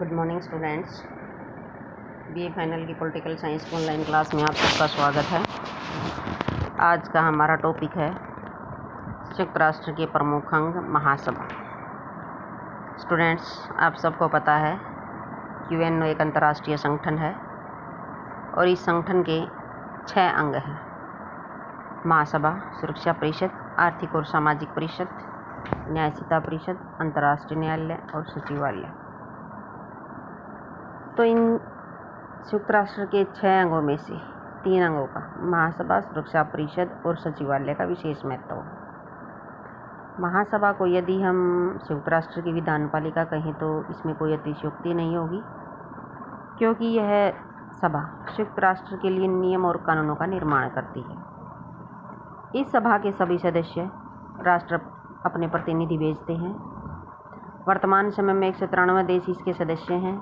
Good morning students. BA final की political science की online class में आप सबका स्वागत है। आज का हमारा टॉपिक है संयुक्त राष्ट्र के प्रमुख अंग महासभा। स्टूडेंट्स, आप सबको पता है कि यूएनओ एक अंतर्राष्ट्रीय संगठन है और इस संगठन के 6 अंग हैं: महासभा, सुरक्षा परिषद, आर्थिक और सामाजिक परिषद, न्यायशीता परिषद, अंतर्राष्ट्रीय न्यायालय और सचिवालय। तो इन संयुक्त राष्ट्र के 6 अंगों में से 3 अंगों का महासभा, सुरक्षा परिषद और सचिवालय का विशेष महत्व है। महासभा को यदि हम संयुक्त राष्ट्र की विधानपालिका कहें तो इसमें कोई अतिशयोक्ति नहीं होगी, क्योंकि यह सभा संयुक्त राष्ट्र के लिए नियम और कानूनों का निर्माण करती है। इस सभा के सभी सदस्य राष्ट्र अपने प्रतिनिधि भेजते हैं। वर्तमान समय में 193 देश इसके सदस्य हैं।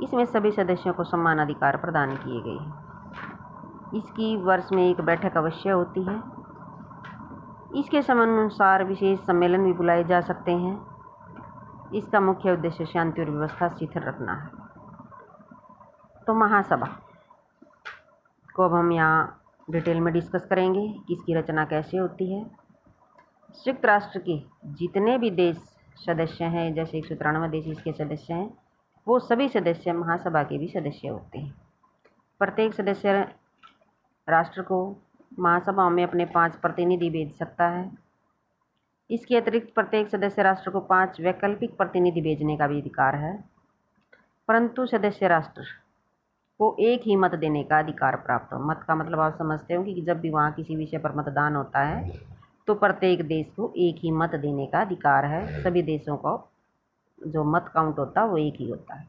इसमें सभी सदस्यों को समान अधिकार प्रदान किए गए हैं। इसकी वर्ष में एक बैठक अवश्य होती है। इसके समयानुसार विशेष सम्मेलन भी बुलाए जा सकते हैं। इसका मुख्य उद्देश्य शांति और व्यवस्था शिथिल रखना है। तो महासभा को अब हम यहाँ डिटेल में डिस्कस करेंगे कि इसकी रचना कैसे होती है। संयुक्त राष्ट्र के जितने भी देश सदस्य हैं, जैसे 193 देश इसके सदस्य हैं, वो सभी सदस्य महासभा के भी सदस्य होते हैं। प्रत्येक सदस्य राष्ट्र को महासभा में अपने 5 प्रतिनिधि भेज सकता है। इसके अतिरिक्त प्रत्येक सदस्य राष्ट्र को 5 वैकल्पिक प्रतिनिधि भेजने का भी अधिकार है, परंतु सदस्य राष्ट्र को एक ही मत देने का अधिकार प्राप्त हो। मत का मतलब आप समझते हो कि जब भी वहाँ किसी विषय पर मतदान होता है तो प्रत्येक देश को एक ही मत देने का अधिकार है। सभी देशों को जो मत काउंट होता है वो एक ही होता है।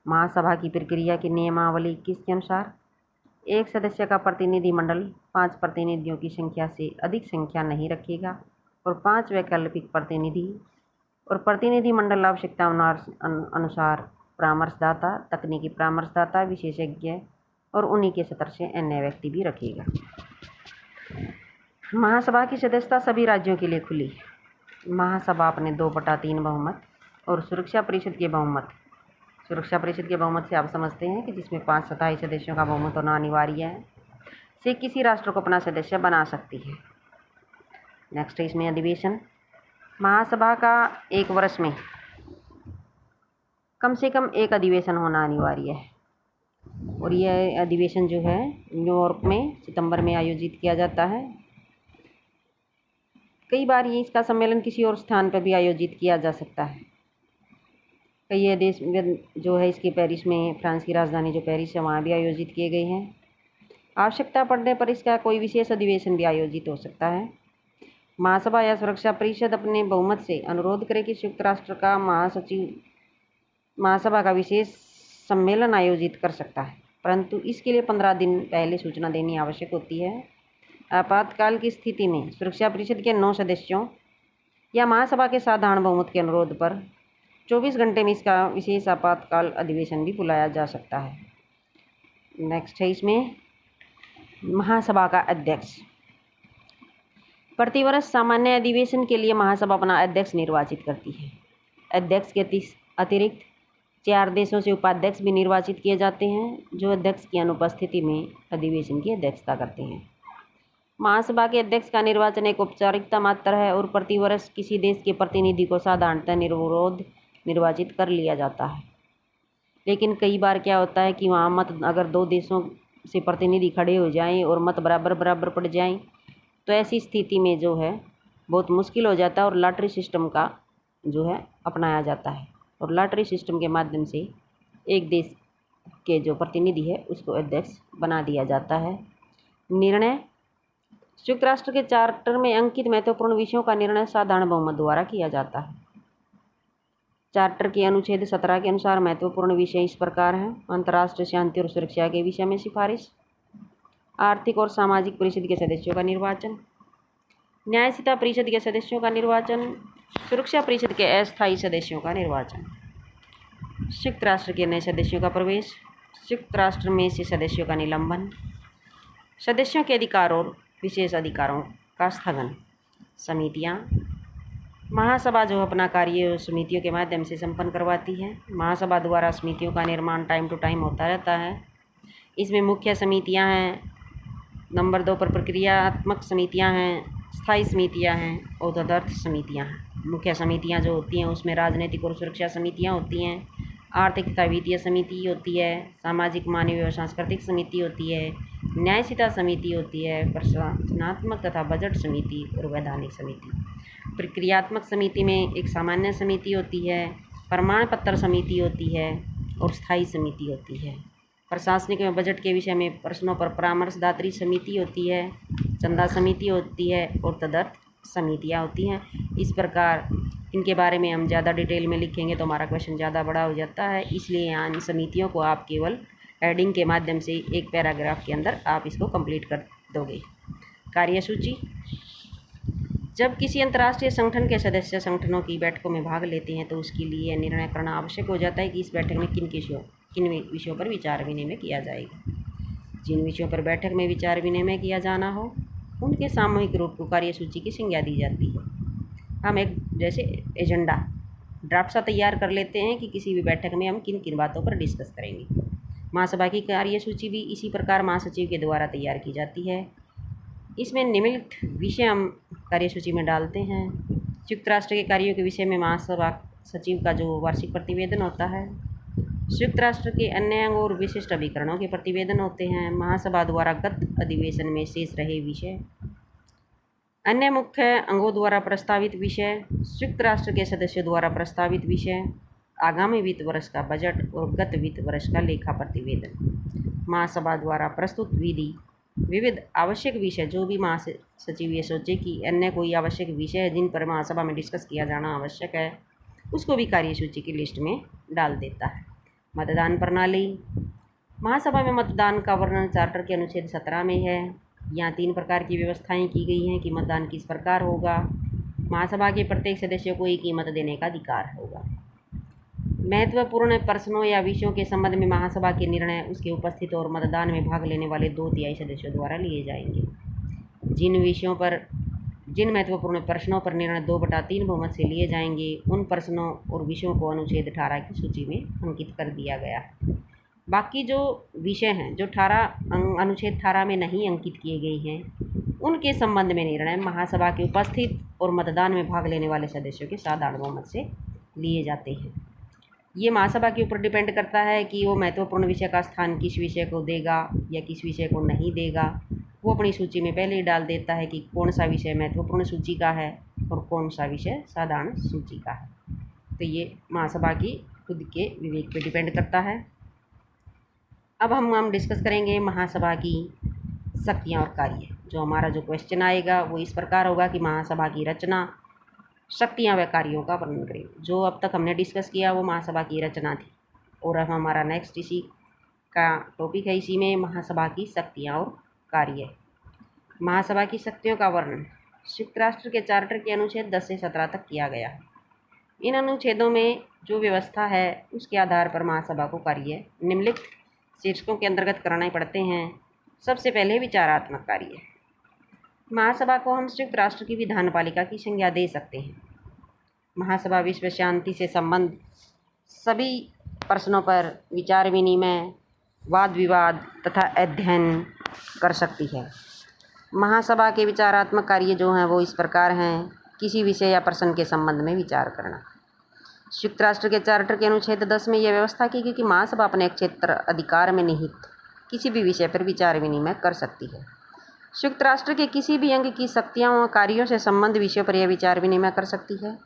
महासभा की प्रक्रिया की नियमावली 21 के अनुसार एक सदस्य का प्रतिनिधि मंडल 5 प्रतिनिधियों की संख्या से अधिक संख्या नहीं रखेगा और 5 वैकल्पिक प्रतिनिधि और प्रतिनिधि मंडल आवश्यकता अनुसार परामर्शदाता, तकनीकी परामर्शदाता, विशेषज्ञ और उन्हीं के सदस्य से अन्य व्यक्ति भी रखेगा। महासभा की सदस्यता सभी राज्यों के लिए खुली। महासभा अपने 2/3 बहुमत और सुरक्षा परिषद के बहुमत से आप समझते हैं कि जिसमें 5 स्थायी सदस्यों का बहुमत होना अनिवार्य है, से किसी राष्ट्र को अपना सदस्य बना सकती है। नेक्स्ट है इसमें अधिवेशन। महासभा का एक वर्ष में कम से कम एक अधिवेशन होना अनिवार्य है और यह अधिवेशन जो है न्यूयॉर्क में सितंबर में आयोजित किया जाता है। कई बार ये इसका सम्मेलन किसी और स्थान पर भी आयोजित किया जा सकता है। कई देश जो है इसके पेरिस में, फ्रांस की राजधानी जो पेरिस है, वहाँ भी आयोजित किए गए हैं। आवश्यकता पड़ने पर इसका कोई विशेष अधिवेशन भी आयोजित हो सकता है। महासभा या सुरक्षा परिषद अपने बहुमत से अनुरोध करे कि संयुक्त राष्ट्र का महासचिव महासभा का विशेष सम्मेलन आयोजित कर सकता है, परंतु इसके लिए 15 दिन पहले सूचना देनी आवश्यक होती है। आपातकाल की स्थिति में सुरक्षा परिषद के 9 सदस्यों या महासभा के साधारण बहुमत के अनुरोध पर 24 घंटे में इसका विशेष आपातकाल अधिवेशन भी बुलाया जा सकता है। नेक्स्ट है इसमें महासभा का अध्यक्ष। प्रतिवर्ष सामान्य अधिवेशन के लिए महासभा अपना अध्यक्ष निर्वाचित करती है। अध्यक्ष के अतिरिक्त 4 देशों से उपाध्यक्ष भी निर्वाचित किए जाते हैं, जो अध्यक्ष की अनुपस्थिति में अधिवेशन की अध्यक्षता करते हैं। महासभा के अध्यक्ष का निर्वाचन एक औपचारिकता मात्र है और प्रतिवर्ष किसी देश के प्रतिनिधि को साधारणतः निर्विरोध निर्वाचित कर लिया जाता है। लेकिन कई बार क्या होता है कि वहाँ मत अगर 2 देशों से प्रतिनिधि खड़े हो जाएं और मत बराबर पड़ जाएं, तो ऐसी स्थिति में जो है बहुत मुश्किल हो जाता है और लॉटरी सिस्टम का जो है अपनाया जाता है और लॉटरी सिस्टम के माध्यम से एक देश के जो प्रतिनिधि है उसको अध्यक्ष बना दिया जाता है। निर्णय। संयुक्त राष्ट्र के चार्टर में अंकित महत्वपूर्ण विषयों का निर्णय साधारण बहुमत द्वारा किया जाता है। चार्टर के अनुच्छेद 17 के अनुसार महत्वपूर्ण विषय इस प्रकार हैं: अंतर्राष्ट्रीय शांति और सुरक्षा के विषय में सिफारिश, आर्थिक और सामाजिक परिषद के सदस्यों का निर्वाचन, न्यायशीता परिषद के सदस्यों का निर्वाचन, सुरक्षा परिषद के अस्थायी सदस्यों का निर्वाचन, संयुक्त राष्ट्र के नए सदस्यों का प्रवेश, संयुक्त राष्ट्र में से सदस्यों का निलंबन, सदस्यों के अधिकार और विशेष अधिकारों का स्थगन, समितियाँ, महासभा जो अपना कार्य समितियों के माध्यम से संपन्न करवाती है। महासभा द्वारा समितियों का निर्माण टाइम टू टाइम होता रहता है। इसमें मुख्य समितियां हैं, नंबर 2 पर प्रक्रियात्मक समितियां हैं, स्थायी समितियां हैं और तदर्थ समितियां हैं। मुख्य समितियां जो होती हैं उसमें राजनीतिक और सुरक्षा समितियां होती हैं, आर्थिक तथा वित्तीय समिति होती है, सामाजिक मानवीय और सांस्कृतिक समिति होती है, न्यायिकता समिति होती है, प्रशासनात्मक तथा बजट समिति और वैधानिक समिति। प्रक्रियात्मक समिति में एक सामान्य समिति होती है, प्रमाण पत्र समिति होती है और स्थायी समिति होती है। प्रशासनिक में बजट के विषय में प्रश्नों पर परामर्शदात्री समिति होती है, चंदा समिति होती है और तदर्थ समितियाँ होती हैं। इस प्रकार इनके बारे में हम ज़्यादा डिटेल में लिखेंगे तो हमारा क्वेश्चन ज़्यादा बड़ा हो जाता है, इसलिए यहाँ इन समितियों को आप केवल हेडिंग के माध्यम से एक पैराग्राफ के अंदर आप इसको कंप्लीट कर दोगे। कार्यसूची: जब किसी अंतर्राष्ट्रीय संगठन के सदस्य संगठनों की बैठकों में भाग लेते हैं तो उसके लिए निर्णय करना आवश्यक हो जाता है कि इस बैठक में किन विषयों पर विचार विनिमय किया जाएगा। जिन विषयों पर बैठक में विचार विनिमय किया जाना हो उनके सामूहिक रूप को कार्यसूची की संज्ञा दी जाती है। हम एक जैसे एजेंडा ड्राफ्ट सा तैयार कर लेते हैं कि किसी भी बैठक में हम किन किन बातों पर डिस्कस करेंगे। महासभा की कार्यसूची भी इसी प्रकार महासचिव के द्वारा तैयार की जाती है। इसमें निम्नलिखित विषय हम कार्यसूची में डालते हैं। संयुक्त राष्ट्र के कार्यों के विषय में महासभा सचिव का जो वार्षिक प्रतिवेदन होता है, संयुक्त राष्ट्र के अन्य अंगों और विशिष्ट अभिकरणों के प्रतिवेदन होते हैं, महासभा द्वारा गत अधिवेशन में शेष रहे विषय, अन्य मुख्य अंगों द्वारा प्रस्तावित विषय, संयुक्त राष्ट्र के सदस्यों द्वारा प्रस्तावित विषय, आगामी वित्त वर्ष का बजट और गत वित्त वर्ष का लेखा प्रतिवेदन, महासभा द्वारा प्रस्तुत विविध आवश्यक विषय। जो भी महासचिव ये सोचे कि अन्य कोई आवश्यक विषय है जिन पर महासभा में डिस्कस किया जाना आवश्यक है, उसको भी कार्यसूची की लिस्ट में डाल देता है। मतदान प्रणाली: महासभा में मतदान का वर्णन चार्टर के अनुच्छेद 17 में है। यहाँ 3 प्रकार की व्यवस्थाएं की गई हैं कि मतदान किस प्रकार होगा। महासभा के प्रत्येक सदस्य को एक ही मत देने का अधिकार होगा। महत्वपूर्ण प्रश्नों या विषयों के संबंध में महासभा के निर्णय उसके उपस्थित और मतदान में भाग लेने वाले 2/3 सदस्यों द्वारा लिए जाएंगे। जिन महत्वपूर्ण प्रश्नों पर निर्णय 2/3 बहुमत से लिए जाएंगे उन प्रश्नों और विषयों को अनुच्छेद 18 की सूची में अंकित कर दिया गया है। बाकी जो विषय हैं जो अनुच्छेद 18 में नहीं अंकित किए गए हैं उनके संबंध में निर्णय महासभा के उपस्थित और मतदान में भाग लेने वाले सदस्यों के साधारण बहुमत से लिए जाते हैं। ये महासभा के ऊपर डिपेंड करता है कि वो महत्वपूर्ण विषय का स्थान किस विषय को देगा या किस विषय को नहीं देगा। वो अपनी सूची में पहले ही डाल देता है कि कौन सा विषय महत्वपूर्ण सूची का है और कौन सा विषय साधारण सूची का है। तो ये महासभा की खुद के विवेक पे डिपेंड करता है। अब हम डिस्कस करेंगे महासभा की शक्तियाँ और कार्य। जो हमारा जो क्वेश्चन आएगा वो इस प्रकार होगा कि महासभा की रचना, शक्तियाँ व कार्यों का वर्णन करें। जो अब तक हमने डिस्कस किया वो महासभा की रचना थी और अब हमारा नेक्स्ट इसी का टॉपिक है, इसी में महासभा की शक्तियाँ और कार्य। महासभा की शक्तियों का वर्णन संयुक्त राष्ट्र के चार्टर के अनुच्छेद 10 से 17 तक किया गया है। इन अनुच्छेदों में जो व्यवस्था है उसके आधार पर महासभा को कार्य निम्नलिखित शीर्षकों के अंतर्गत करने पड़ते हैं। सबसे पहले विचारात्मक कार्य। महासभा को हम संयुक्त राष्ट्र की विधान पालिका की संज्ञा दे सकते हैं। महासभा विश्व शांति से संबंध सभी प्रश्नों पर विचार विनिमय, वाद विवाद तथा अध्ययन कर सकती है। महासभा के विचारात्मक कार्य जो हैं वो इस प्रकार हैं: किसी विषय या प्रश्न के संबंध में विचार करना। संयुक्त राष्ट्र के चार्टर के अनुच्छेद 10 में यह व्यवस्था की गई कि महासभा अपने क्षेत्र अधिकार में निहित किसी भी विषय पर विचार विनिमय कर सकती है। संयुक्त राष्ट्र के किसी भी अंग की शक्तियों और कार्यों से संबंध विषयों पर यह विचार विनिमय कर सकती है।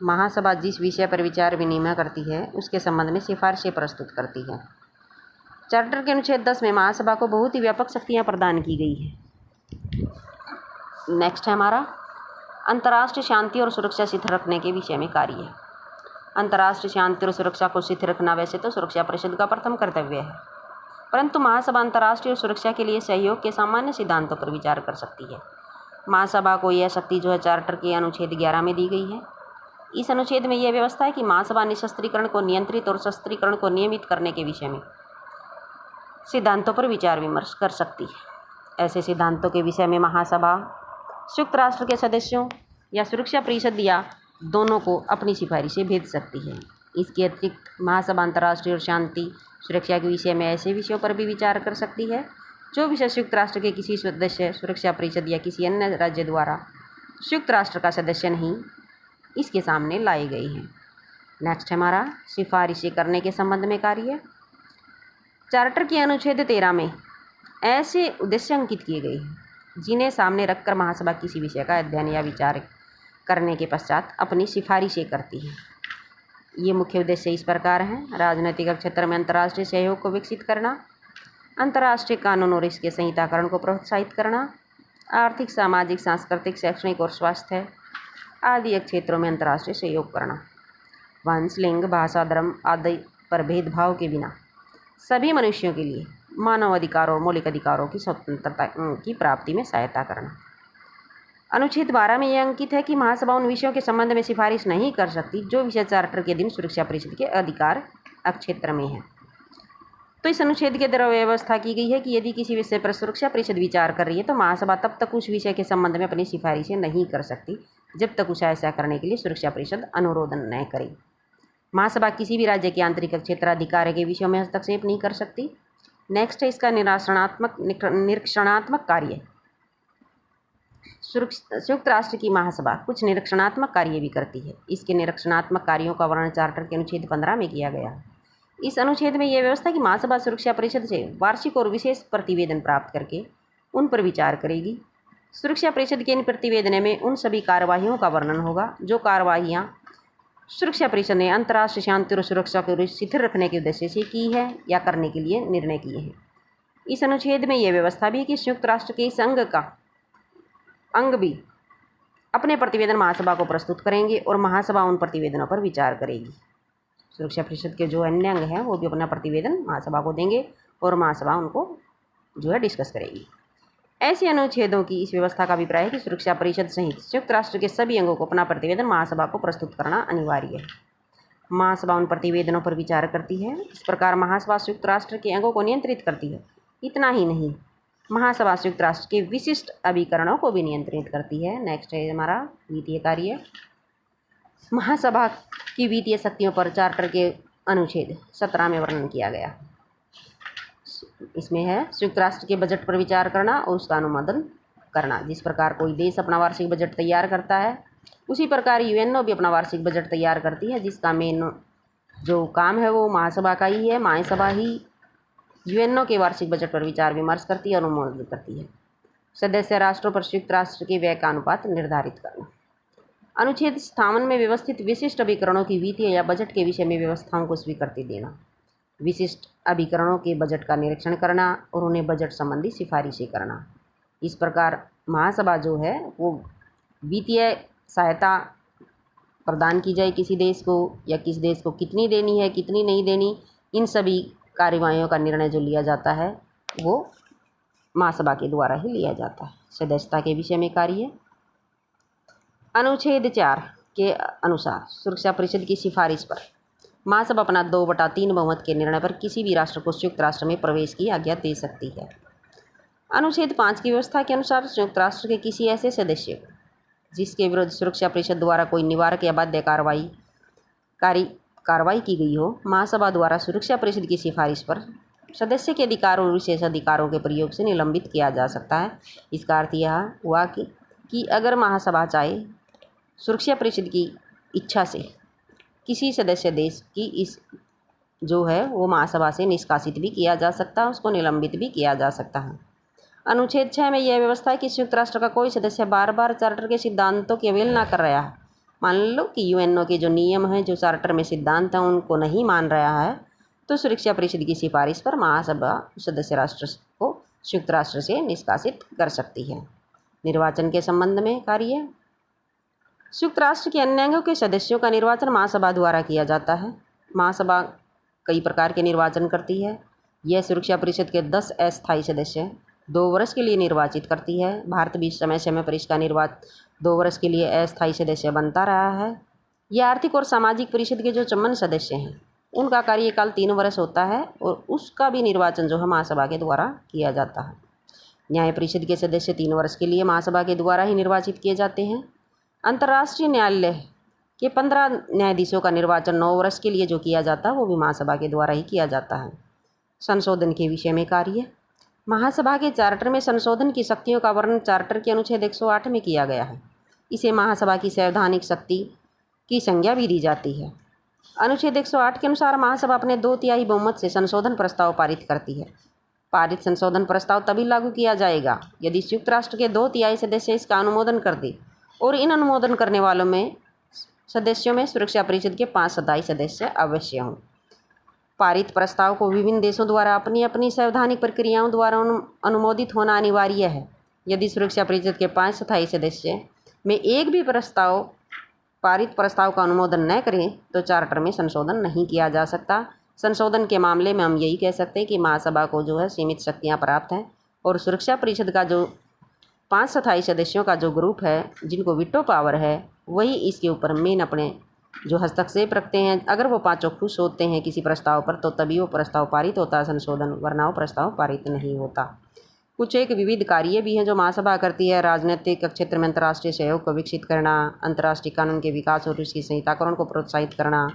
महासभा जिस विषय पर विचार विनिमय करती है उसके संबंध में सिफारिशें प्रस्तुत करती है। चार्टर के अनुच्छेद 10 में महासभा को बहुत ही व्यापक शक्तियाँ प्रदान की गई है। नेक्स्ट है हमारा अंतर्राष्ट्रीय शांति और सुरक्षा शिथिल रखने के विषय में कार्य। अंतर्राष्ट्रीय शांति और सुरक्षा को शिथिल रखना वैसे तो सुरक्षा परिषद का प्रथम कर्तव्य है, परंतु महासभा अंतर्राष्ट्रीय सुरक्षा के लिए सहयोग के सामान्य सिद्धांतों पर विचार कर सकती है। महासभा को यह शक्ति जो है चार्टर के अनुच्छेद 11 में दी गई है। इस अनुच्छेद में यह व्यवस्था है कि महासभा निशस्त्रीकरण को नियंत्रित और शस्त्रीकरण को नियमित करने के विषय में सिद्धांतों पर विचार विमर्श कर सकती है। ऐसे सिद्धांतों के विषय में महासभा संयुक्त राष्ट्र के सदस्यों या सुरक्षा परिषद या दोनों को अपनी सिफारिशें भेज सकती है। इसके अतिरिक्त महासभा अंतर्राष्ट्रीय और शांति सुरक्षा के विषय में ऐसे विषयों पर भी विचार कर सकती है जो विषय संयुक्त राष्ट्र के किसी सदस्य सुरक्षा परिषद या किसी अन्य राज्य द्वारा संयुक्त राष्ट्र का सदस्य नहीं इसके सामने लाए गए हैं। नेक्स्ट हमारा सिफारिशें करने के संबंध में कार्य। चार्टर के अनुच्छेद 13 में ऐसे उद्देश्य अंकित किए गए हैं जिन्हें सामने रखकर महासभा किसी विषय का अध्ययन या विचार करने के पश्चात अपनी सिफारिशें करती है। ये मुख्य उद्देश्य इस प्रकार हैं: राजनीतिक क्षेत्र में अंतर्राष्ट्रीय सहयोग को विकसित करना, अंतर्राष्ट्रीय कानून और इसके संहिताकरण को प्रोत्साहित करना, आर्थिक, सामाजिक, सांस्कृतिक, शैक्षणिक और स्वास्थ्य आदि क्षेत्रों में अंतर्राष्ट्रीय सहयोग करना, वंश, लिंग, भाषा, धर्म आदि पर भेदभाव के बिना सभी मनुष्यों के लिए मानव अधिकारों और मौलिक अधिकारों की स्वतंत्रता की प्राप्ति में सहायता करना। अनुच्छेद 12 में यह अंकित है कि महासभा उन विषयों के संबंध में सिफारिश नहीं कर सकती जो विषय चार्टर के अधीन सुरक्षा परिषद के अधिकार क्षेत्र में है। तो इस अनुच्छेद के द्वारा व्यवस्था की गई है कि यदि किसी विषय पर सुरक्षा परिषद विचार कर रही है तो महासभा तब तक उस विषय के संबंध में अपनी सिफारिशें नहीं कर सकती जब तक उसे ऐसा करने के लिए सुरक्षा परिषद अनुरोध न करे। महासभा किसी भी राज्य के आंतरिक क्षेत्राधिकार के विषयों में हस्तक्षेप नहीं कर सकती। नेक्स्ट है इसका निरीक्षणात्मक कार्य। संयुक्त राष्ट्र की महासभा कुछ निरीक्षणात्मक कार्य भी करती है। इसके निरीक्षणात्मक कार्यों का वर्णन चार्टर के अनुच्छेद 15 में किया गया है। इस अनुच्छेद में यह व्यवस्था कि महासभा सुरक्षा परिषद से वार्षिक और विशेष प्रतिवेदन प्राप्त करके उन पर विचार करेगी। सुरक्षा परिषद के इन प्रतिवेदन में उन सभी कार्यवाहियों का वर्णन होगा जो कार्यवाहियाँ सुरक्षा परिषद ने अंतर्राष्ट्रीय शांति और सुरक्षा को स्थिर रखने के उद्देश्य से की है या करने के लिए निर्णय किए हैं। इस अनुच्छेद में यह व्यवस्था भी है कि संयुक्त राष्ट्र के इस अंग भी अपने प्रतिवेदन महासभा को प्रस्तुत करेंगे और महासभा उन प्रतिवेदनों पर विचार करेगी। सुरक्षा परिषद के जो अन्य अंग हैं वो भी अपना प्रतिवेदन महासभा को देंगे और महासभा उनको जो है डिस्कस करेगी। ऐसे अनुच्छेदों की इस व्यवस्था का अभिप्राय है कि सुरक्षा परिषद सहित संयुक्त राष्ट्र के सभी अंगों को अपना प्रतिवेदन महासभा को प्रस्तुत करना अनिवार्य है। महासभा उन प्रतिवेदनों पर विचार करती है। इस प्रकार महासभा संयुक्त राष्ट्र के अंगों को नियंत्रित करती है। इतना ही नहीं, महासभा संयुक्त राष्ट्र के विशिष्ट अभिकरणों को भी नियंत्रित करती है। नेक्स्ट है हमारा वित्तीय कार्य। महासभा की वित्तीय शक्तियों पर चार्टर के अनुच्छेद 17 में वर्णन किया गया। इसमें है संयुक्त राष्ट्र के बजट पर विचार करना और उसका अनुमोदन करना। जिस प्रकार कोई देश अपना वार्षिक बजट तैयार करता है उसी प्रकार यूएनओ भी अपना वार्षिक बजट तैयार करती है, जिसका मेन जो काम है वो महासभा का ही है। महासभा ही यूएनओ के वार्षिक बजट पर विचार विमर्श करती है और अनुमोदन करती है। सदस्य राष्ट्रों पर संयुक्त राष्ट्र के व्यय का अनुपात निर्धारित करना। अनुच्छेद 57 में व्यवस्थित विशिष्ट अभिकरणों की वित्तीय या बजट के विषय में व्यवस्थाओं को स्वीकृति देना, विशिष्ट अभिकरणों के बजट का निरीक्षण करना और उन्हें बजट संबंधी सिफारिशें करना। इस प्रकार महासभा जो है वो वित्तीय सहायता प्रदान की जाए किसी देश को या किस देश को कितनी देनी है कितनी नहीं देनी, इन सभी कार्यवाहियों का निर्णय जो लिया जाता है वो महासभा के द्वारा ही लिया जाता है। सदस्यता के विषय में कार्य। अनुच्छेद 4 के अनुसार सुरक्षा परिषद की सिफारिश पर महासभा अपना 2/3 बहुमत के निर्णय पर किसी भी राष्ट्र को संयुक्त राष्ट्र में प्रवेश की आज्ञा दे सकती है। अनुच्छेद 5 की व्यवस्था के अनुसार संयुक्त राष्ट्र के किसी ऐसे सदस्य को जिसके विरुद्ध सुरक्षा परिषद द्वारा कोई निवारक या बाध्य कार्रवाई की गई हो, महासभा द्वारा सुरक्षा परिषद की सिफारिश पर सदस्य के अधिकारों और विशेष अधिकारों के प्रयोग से निलंबित किया जा सकता है। इसका अर्थ यह हुआ कि अगर महासभा चाहे सुरक्षा परिषद की इच्छा से किसी सदस्य देश की इस जो है वो महासभा से निष्कासित भी किया जा सकता है, उसको निलंबित भी किया जा सकता है। अनुच्छेद 6 में यह व्यवस्था है कि संयुक्त राष्ट्र का कोई सदस्य बार बार चार्टर के सिद्धांतों की अवहेलना कर रहा है। मान लो कि यूएनओ के जो नियम हैं जो चार्टर में सिद्धांत हैं उनको नहीं मान रहा है, तो सुरक्षा परिषद की सिफारिश पर महासभा सदस्य राष्ट्र को संयुक्त राष्ट्र से निष्कासित कर सकती है। निर्वाचन के संबंध में कार्य। संयुक्त राष्ट्र के अन्य अंगों के सदस्यों का निर्वाचन महासभा द्वारा किया जाता है। महासभा कई प्रकार के निर्वाचन करती है। यह सुरक्षा परिषद के 10 अस्थायी सदस्य 2 वर्ष के लिए निर्वाचित करती है। भारत भी समय समय पर इसका 2 वर्ष के लिए अस्थायी सदस्य बनता रहा है। यह आर्थिक और सामाजिक परिषद के जो चमन सदस्य हैं उनका कार्यकाल 3 वर्ष होता है और उसका भी निर्वाचन जो है महासभा के द्वारा किया जाता है। न्याय परिषद के सदस्य 3 वर्ष के लिए महासभा के द्वारा ही निर्वाचित किए जाते हैं। अंतर्राष्ट्रीय न्यायालय कि 15 न्यायाधीशों का निर्वाचन 9 वर्ष के लिए जो किया जाता है वो भी महासभा के द्वारा ही किया जाता है। संशोधन के विषय में कार्य। महासभा के चार्टर में संशोधन की शक्तियों का वर्णन चार्टर के अनुच्छेद 108 में किया गया है। इसे महासभा की संवैधानिक शक्ति की संज्ञा भी दी जाती है। अनुच्छेद 108 के अनुसार महासभा अपने 2/3 बहुमत से संशोधन प्रस्ताव पारित करती है। पारित संशोधन प्रस्ताव तभी लागू किया जाएगा यदि संयुक्त राष्ट्र के 2/3 सदस्य इसका अनुमोदन कर दे और इन अनुमोदन करने वालों में सदस्यों में सुरक्षा परिषद के 5 स्थायी सदस्य अवश्य हों। पारित प्रस्ताव को विभिन्न देशों द्वारा अपनी अपनी संवैधानिक प्रक्रियाओं द्वारा अनुमोदित होना अनिवार्य है। यदि सुरक्षा परिषद के 5 स्थायी सदस्य में एक भी पारित प्रस्ताव का अनुमोदन न करें तो चार्टर में संशोधन नहीं किया जा सकता। संशोधन के मामले में हम यही कह सकते हैं कि महासभा को जो है सीमित शक्तियाँ प्राप्त हैं और सुरक्षा परिषद का जो 5 स्थायी सदस्यों का जो ग्रुप है जिनको वीटो पावर है वही इसके ऊपर मेन अपने जो हस्तक्षेप रखते हैं। अगर वो 5 खुश होते हैं किसी प्रस्ताव पर तो तभी वो प्रस्ताव पारित होता है संशोधन, वरना वो प्रस्ताव पारित नहीं होता। कुछ एक विविध कार्य भी हैं जो महासभा करती है। राजनीतिक क्षेत्र में अंतर्राष्ट्रीय सहयोग को विकसित करना, अंतर्राष्ट्रीय कानून के विकास और उसकी संहिताकरण को प्रोत्साहित करना,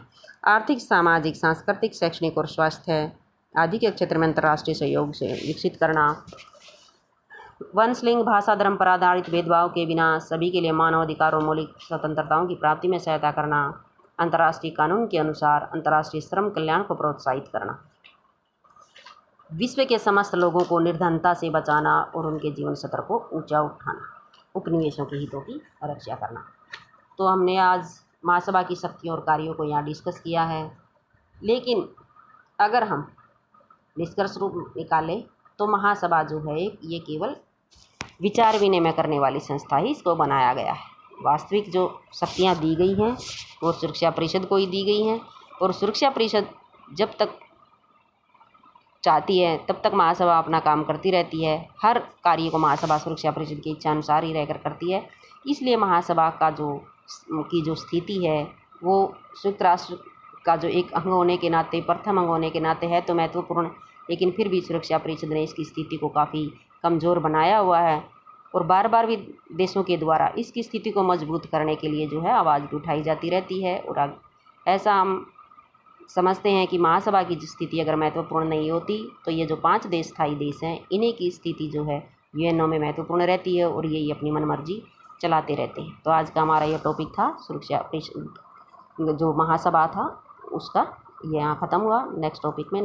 आर्थिक, सामाजिक, सांस्कृतिक, शैक्षणिक और स्वास्थ्य आदि के क्षेत्र में अंतर्राष्ट्रीय सहयोग से विकसित करना, वंश, लिंग, भाषा, धर्म पर आधारित भेदभाव के बिना सभी के लिए मानव अधिकार और मौलिक स्वतंत्रताओं की प्राप्ति में सहायता करना, अंतर्राष्ट्रीय कानून के अनुसार अंतर्राष्ट्रीय श्रम कल्याण को प्रोत्साहित करना, विश्व के समस्त लोगों को निर्धनता से बचाना और उनके जीवन स्तर को ऊंचा उठाना, उपनिवेशों के हितों की रक्षा करना। तो हमने आज महासभा की शक्तियों और कार्यों को यहाँ डिस्कस किया है, लेकिन अगर हम निष्कर्ष रूप निकालें तो महासभा जो है ये केवल विचार विनिमय करने वाली संस्था ही इसको बनाया गया है। वास्तविक जो शक्तियाँ दी गई हैं वो सुरक्षा परिषद को ही दी गई हैं और सुरक्षा परिषद जब तक चाहती है तब तक महासभा अपना काम करती रहती है। हर कार्य को महासभा सुरक्षा परिषद की इच्छा अनुसार ही रहकर करती है। इसलिए महासभा का जो स्थिति है वो संयुक्त राष्ट्र का जो एक अंग होने के नाते, प्रथम अंग होने के नाते है तो महत्वपूर्ण, लेकिन फिर भी सुरक्षा परिषद ने इसकी स्थिति को काफ़ी कमज़ोर बनाया हुआ है और बार बार भी देशों के द्वारा इसकी स्थिति को मजबूत करने के लिए जो है आवाज़ भी उठाई जाती रहती है। और ऐसा हम समझते हैं कि महासभा की स्थिति अगर महत्वपूर्ण नहीं होती तो ये जो 5 स्थायी देश हैं इन्हीं की स्थिति जो है यूएनओ में महत्वपूर्ण रहती है और यही अपनी मनमर्जी चलाते रहते हैं। तो आज का हमारा ये टॉपिक था सुरक्षा परिषद जो महासभा था उसका, यहाँ ख़त्म हुआ। नेक्स्ट टॉपिक में